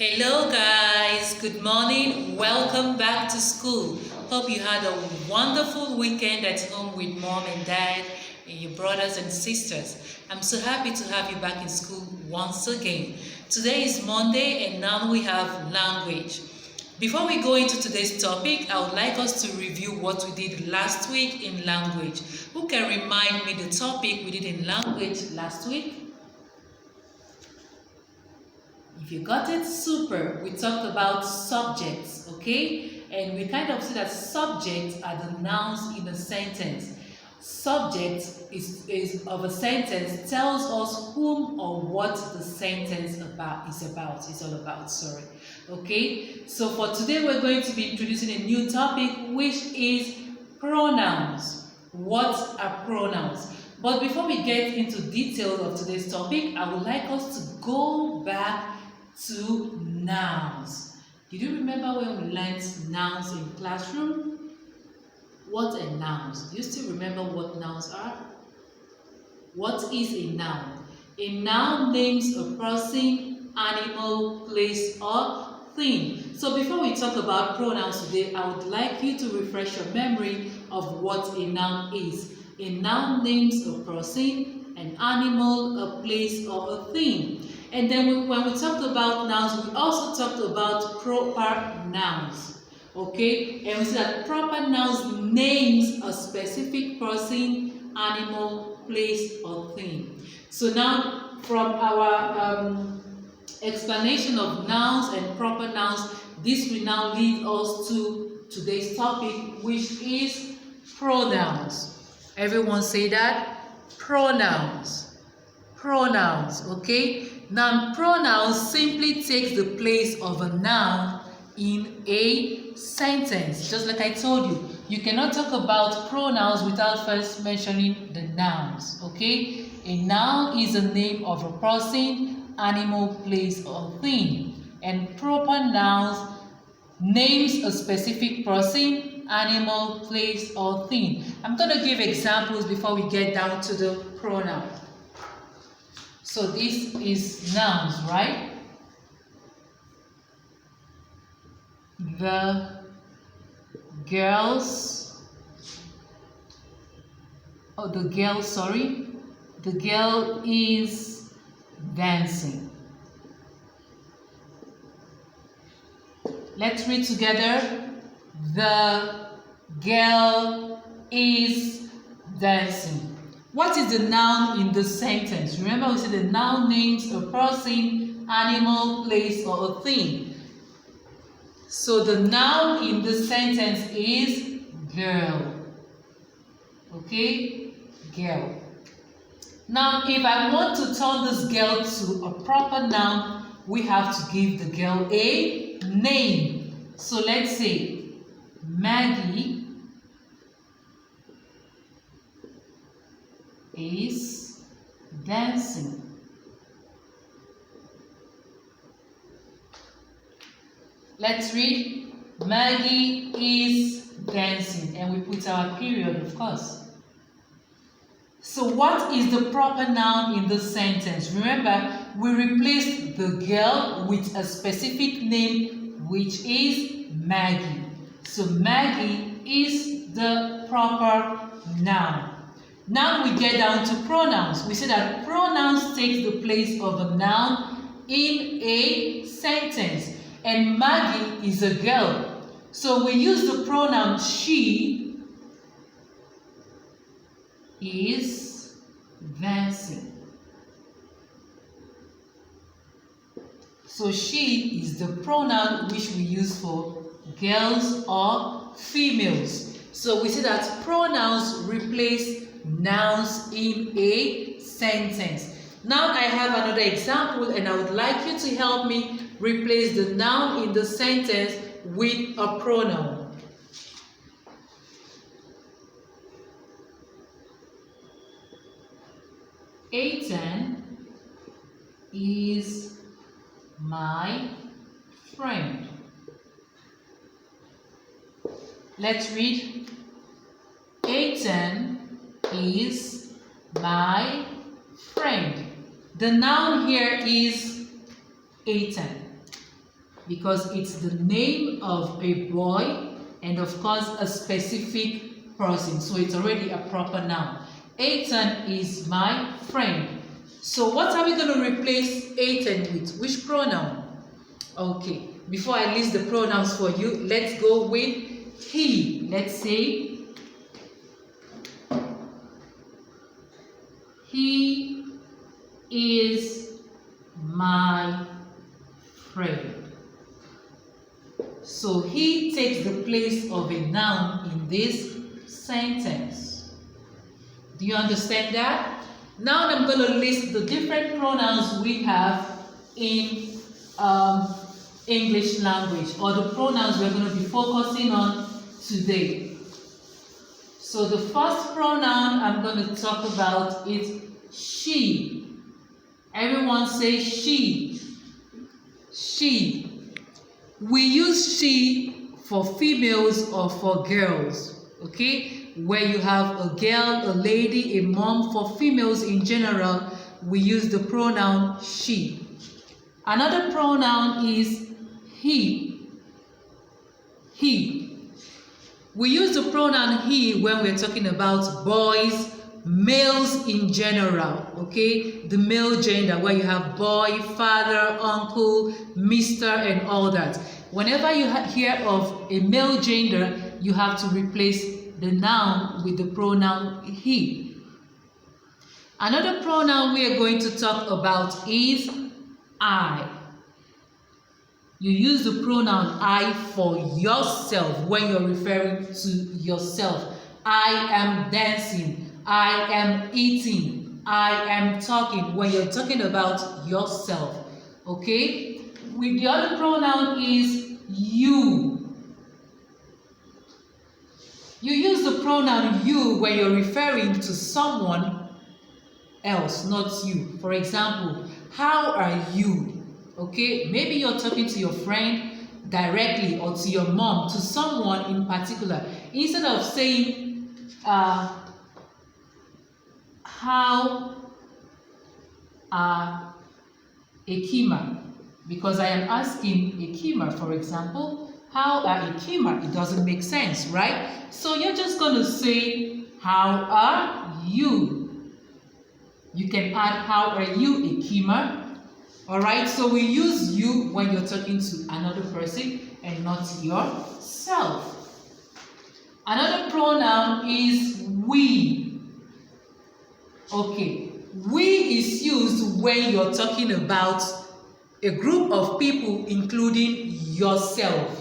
Hello guys, good morning. Welcome back to school. Hope you had a wonderful weekend at home with mom and dad and your brothers and sisters. I'm so happy to have you back in school once again. Today is Monday and now we have language. Before we go into today's topic, I would like us to review what we did last week in language. Who can remind me the topic we did in language last week? If you got it, super. We talked about subjects, okay? And we kind of see that subjects are the nouns in a sentence. Subject is of a sentence tells us whom or what the sentence is all about, sorry. Okay? So for today we're going to be introducing a new topic, which is pronouns. What are pronouns? But before we get into details of today's topic, I would like us to go back to nouns. Did you remember when we learned nouns in classroom? What are nouns? Do you still remember what nouns are? What is a noun? A noun names a person, animal, place, or thing. So before we talk about pronouns today, I would like you to refresh your memory of what a noun is. A noun names a person, an animal, a place, or a thing. And then when we talked about nouns, we also talked about proper nouns. Okay? And we see that proper nouns names a specific person, animal, place, or thing. So now, from our explanation of nouns and proper nouns, this will now lead us to today's topic, which is pronouns. Everyone say that? Pronouns. Pronouns, okay? Now, pronouns simply takes the place of a noun in a sentence. Just like I told you, you cannot talk about pronouns without first mentioning the nouns, okay? A noun is a name of a person, animal, place, or thing. And proper nouns names a specific person, animal, place, or thing. I'm going to give examples before we get down to the pronoun. So this is nouns, right? The girls, the girl is dancing. Let's read together. The girl is dancing. What is the noun in the sentence? Remember we said the noun names a person, animal, place, or a thing. So the noun in the sentence is girl. Okay? Girl. Now, if I want to turn this girl to a proper noun, we have to give the girl a name. So let's say Maggie is dancing. Let's read. Maggie is dancing. And we put our period, of course. So what is the proper noun in this sentence? Remember, we replaced the girl with a specific name, which is Maggie. So Maggie is the proper noun. Now we get down to pronouns. We say that pronouns take the place of a noun in a sentence. And Maggie is a girl. So we use the pronoun she is dancing. So she is the pronoun which we use for girls or females. So we say that pronouns replace nouns in a sentence. Now I have another example and I would like you to help me replace the noun in the sentence with a pronoun. Ethan is my friend. Let's read. Ethan is my friend. The noun here is Ethan. because it's the name of a boy and of course a specific person. So it's already a proper noun. Ethan is my friend. So what are we going to replace Ethan with? Which pronoun? Okay, before I list the pronouns for you, let's go with he. Let's say he is my friend. So he takes the place of a noun in this sentence. Do you understand that? Now I'm going to list the different pronouns we have in English language, or the pronouns we're going to be focusing on today. So the first pronoun I'm going to talk about is she. Everyone say she. She. We use she for females or for girls, okay? Where you have a girl, a lady, a mom. For females in general, we use the pronoun she. Another pronoun is he. He. We use the pronoun he when we're talking about boys, males in general, okay? The male gender, where you have boy, father, uncle, mister, and all that. Whenever you hear of a male gender, you have to replace the noun with the pronoun he. Another pronoun we are going to talk about is I. You use the pronoun I for yourself when you're referring to yourself. I am dancing. I am eating. I am talking when you're talking about yourself. Okay? With the other pronoun is you. You use the pronoun you when you're referring to someone else, not you. For example, how are you? Okay, maybe you're talking to your friend directly or to your mom, to someone in particular. Instead of saying, how are Ekima? Because I am asking Ekima, for example, how are Ekima? It doesn't make sense, right? So you're just going to say, how are you? You can add, how are you, Ekima? Alright, so we use you when you're talking to another person and not yourself. Another pronoun is we. Okay, we is used when you're talking about a group of people including yourself.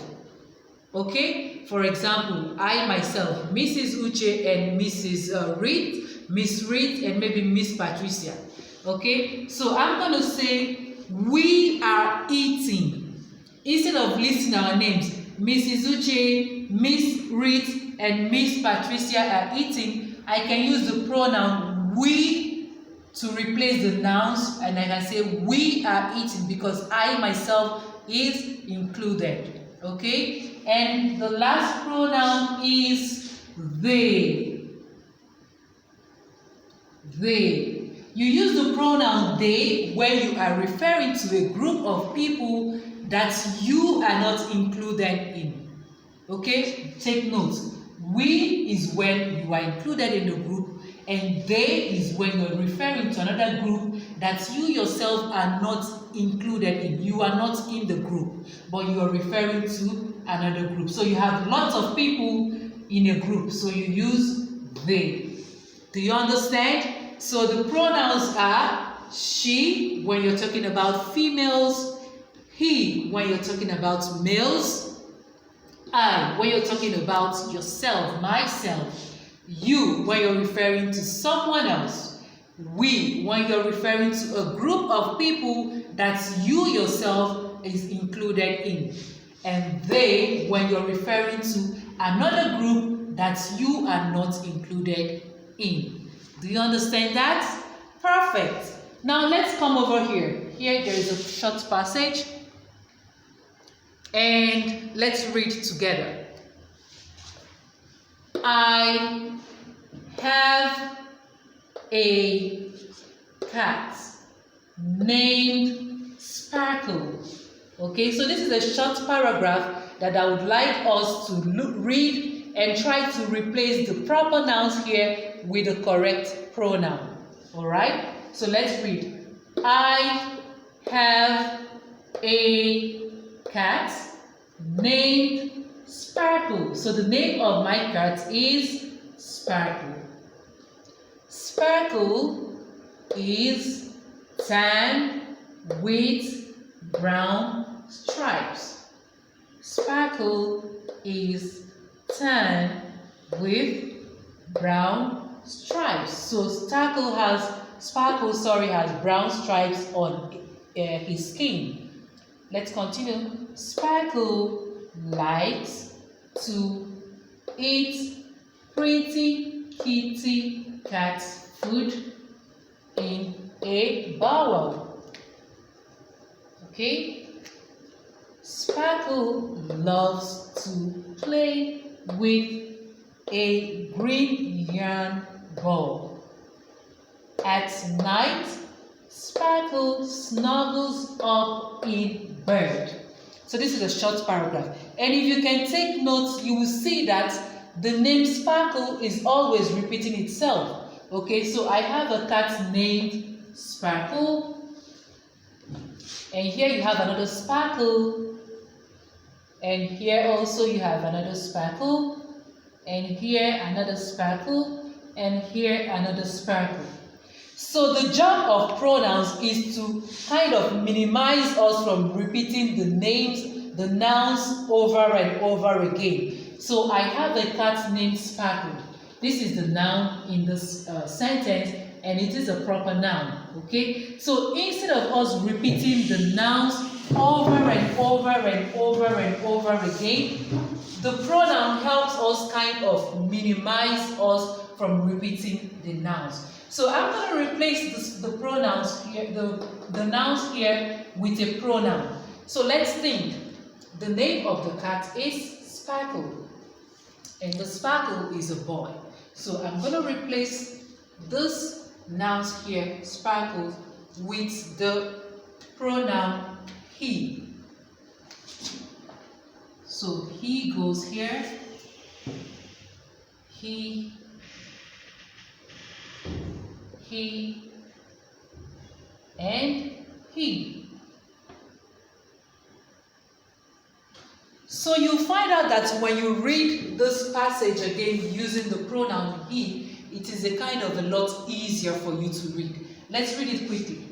Okay, for example, I myself, Mrs. Uche and Mrs. Reed, Miss Reed and maybe Miss Patricia. Okay, so I'm going to say we are eating. Instead of listing our names, Mrs. Uche, Miss Reed, and Miss Patricia are eating, I can use the pronoun we to replace the nouns, and I can say we are eating because I myself is included. Okay, and the last pronoun is they. They. You use the pronoun they when you are referring to a group of people that you are not included in. Okay, take note. We is when you are included in the group, and they is when you are referring to another group that you yourself are not included in. You are not in the group, but you are referring to another group. So you have lots of people in a group, so you use they. Do you understand? So the pronouns are she when you're talking about females, he when you're talking about males, I when you're talking about yourself, myself, you when you're referring to someone else, we when you're referring to a group of people that you yourself is included in, and they when you're referring to another group that you are not included in. Do you understand that? Perfect. Now let's come over here. Here there is a short passage. And let's read together. I have a cat named Sparkle. Okay, so this is a short paragraph that I would like us to read and try to replace the proper nouns here with the correct pronoun. Alright, so let's read. I have a cat named Sparkle. So the name of my cat is Sparkle. Sparkle is tan with brown stripes. Sparkle is tan with brown stripes. So Sparkle has brown stripes on his skin. Let's continue. Sparkle likes to eat pretty kitty cat food in a bowl. Okay? Sparkle loves to play with a green yarn ball. At night, Sparkle snuggles up in bed. So this is a short paragraph. And if you can take notes, you will see that the name Sparkle is always repeating itself. Okay, so I have a cat named Sparkle. And here you have another Sparkle. And here also you have another Sparkle. And here another Sparkle. And here another Sparkle. So the job of pronouns is to kind of minimize us from repeating the names, the nouns over and over again. So I have a cat named Sparkle. This is the noun in this sentence, and it is a proper noun. Okay? So instead of us repeating the nouns over and over and over and over again, the pronoun helps us kind of minimize us from repeating the nouns. So I'm going to replace the pronouns here, the nouns here with a pronoun. So let's think. The name of the cat is Sparkle. And the Sparkle is a boy. So I'm going to replace this nouns here, Sparkle, with the pronoun he. So he goes here. He, and he. So you find out that when you read this passage again using the pronoun he, it is a kind of a lot easier for you to read. Let's read it quickly.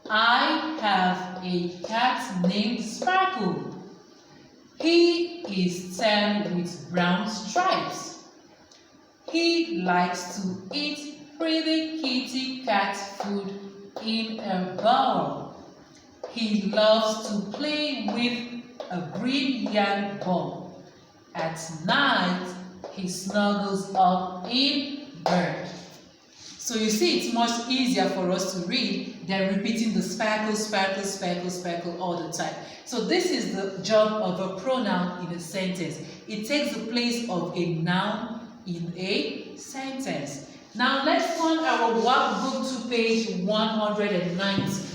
I have a cat named Sparkle. He is tan with brown stripes. He likes to eat pretty kitty cat food in a bowl. He loves to play with a green yarn ball. At night, he snuggles up in bed. So you see, it's much easier for us to read than repeating the sparkle, sparkle, sparkle, sparkle all the time. So this is the job of a pronoun in a sentence. It takes the place of a noun in a sentence. Now let's turn our workbook to page 190.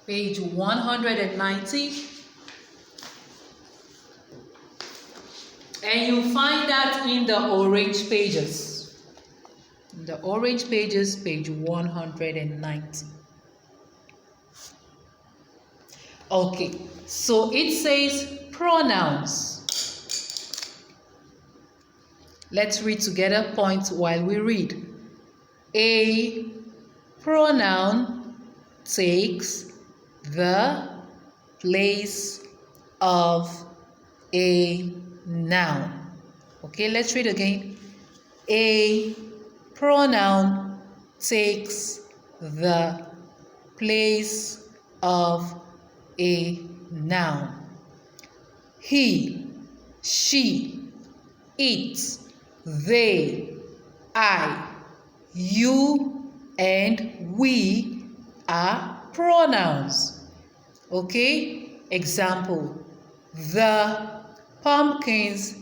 Page 190. And you find that in the orange pages. In the orange pages, page 190. Okay, so it says pronouns. Let's read together, point while we read. A pronoun takes the place of a noun. Okay, let's read again. A pronoun takes the place of a noun. He, she, it, they, I, you, and we are pronouns. Okay? Example. The pumpkins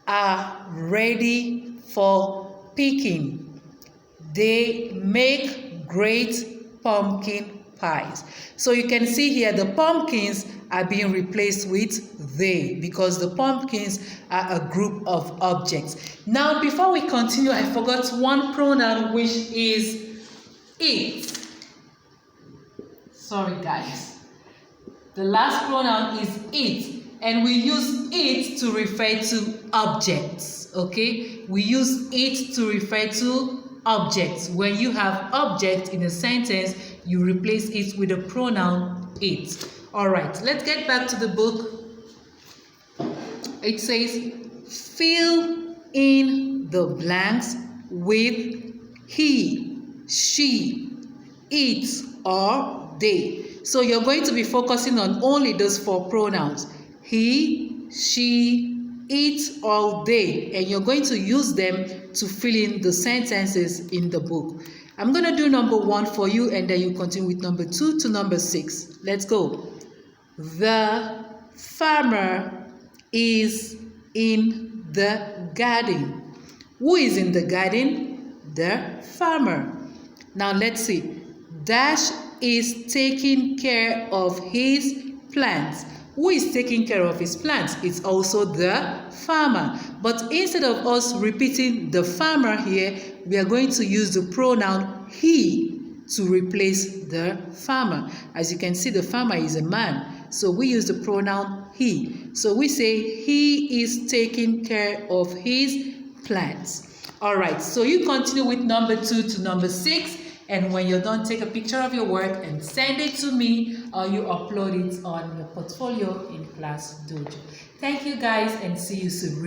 are ready for picking. They make great pumpkin pies. So you can see here the pumpkins are being replaced with they because the pumpkins are a group of objects. Now, before we continue, I forgot one pronoun, which is it. Sorry, guys. The last pronoun is it, and we use it to refer to objects, okay? We use it to refer to objects. When you have object in a sentence, you replace it with the pronoun it. All right, let's get back to the book. It says, fill in the blanks with he, she, it, or they. So you're going to be focusing on only those 4 pronouns. He, she, it, or they. And you're going to use them to fill in the sentences in the book. I'm going to do number 1 for you, and then you continue with number 2 to number 6. Let's go. The farmer is in the garden. Who is in the garden? The farmer. Now let's see. Dash is taking care of his plants. Who is taking care of his plants? It's also the farmer. But instead of us repeating the farmer here, we are going to use the pronoun he to replace the farmer. As you can see, the farmer is a man, so we use the pronoun he. So we say he is taking care of his plants. All right, so you continue with number 2 to number 6. And when you're done, take a picture of your work and send it to me, or you upload it on your portfolio in Class Dojo. Thank you guys, and see you soon.